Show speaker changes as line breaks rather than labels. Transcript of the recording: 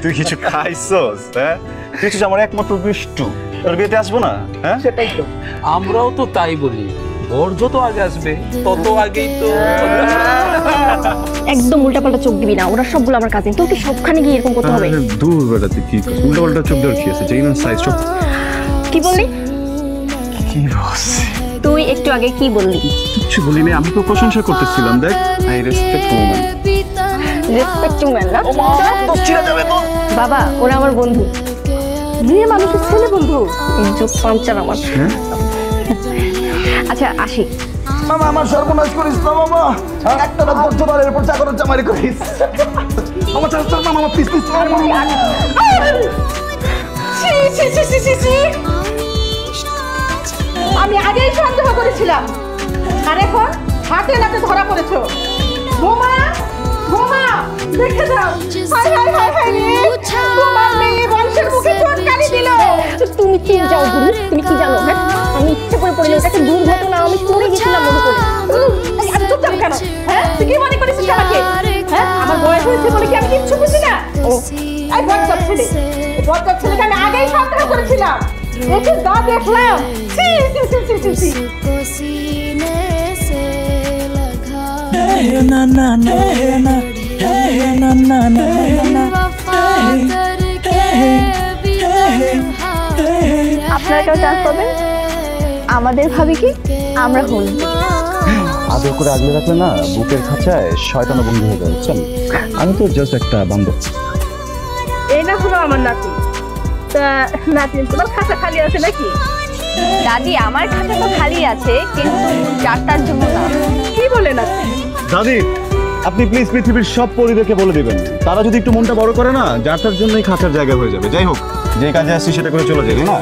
তুই কিছু খাইছস? হ্যাঁ, তুই হচ্ছিস আমার একমাত্র দুষ্টু। তোর বিয়েতে আসবো না? হ্যাঁ,
সেটাই তো
আমরাও তো তাই বলি, বর যত আগে আসবে তত আগেই তো।
একদম উল্টাপাল্টা চোখ দিবি না, ওরা সবগুলো আমার কাজিন, তোর কি সবখানে গিয়ে এরকম করতে হবে?
দূর বেড়াতে কি উল্টা পাল্টা চোখ দেওয়ার কি আছে? যেই না সাইজ সব
কি বললি
কি বলছি?
তুই? একটু আগে কি বললি?
কিচ্ছু বলিনি, আমি তো প্রশংসা করতেছিলাম। দেখ, I respect woman.
Respecting man না
দোস্তিরা যাবে তো।
বাবা, ওরা আমার বন্ধু।
মেয়ে মানুষের ছেলে বন্ধু।
যোগ পাঞ্চার আমার। আচ্ছা আসি।
মামা আমার সর্বনাশ করিস না মামা, একটা রাত ধরতে পারে এরপর চাকরের চামারি করিস। মামা চল চল মামা, প্লিজ প্লিজ।
আমি আগেই সন্দেহ করেছিলাম, আর এখন হাতে নাতে ধরা পড়েছো। বোমা বোমা দেখে যাও, হাই হাই হাই হাই রে, তোমার মেয়ে বংশের মুখে চটকালি দিল।
তুমি কি যাও গুরু, তুমি কি জানো? হ্যাঁ, আমি ইচ্ছে করে পড়ে এটা একটা দুর্ঘটনা, আমি পড়ে গেছিলাম মনে করে।
আর চুপচাপ কেন? হ্যাঁ, তুই কি মনে করেছিস আমাকে? হ্যাঁ, আমার বয়স হয়েছে বলে কি আমি কিচ্ছু বুঝি না? এই বজ্জাত ছেলে, এই বজ্জাত ছেলেকে আমি আগেই সন্দেহ করেছিলাম। একে যা দেখলাম, ছি ছি ছি ছি ছি ছি।
ना ना ना ना ना ना ना
আপনারা কেউ চান্স পাবেন? আমাদের ভাবি কি আমরা হই।
আদর করে আগলে রাখলে না বুকের খাঁচায় শয়তানা বন্ধু হয়ে যায়, বুঝছেন? আমি তো জাস্ট একটা বান্ধব।
এই না হলো আমার নাতি। তা নাতি তোমার খাতা খালি আছে নাকি?
দাদি, আমার খাতা তো খালি আছে, কিন্তু যারটার জন্য না।
কি বলে নাতি?
দাদি, আপনি প্লিজ পৃথিবীর সব পরিদেরকে বলে দিবেন, তারা যদি একটু মনটা বড় করে না, যার তার জন্যই খাঁচার জায়গা হয়ে যাবে। যাই হোক, যে কাজে আসছি সেটা করে চলে যাবে না।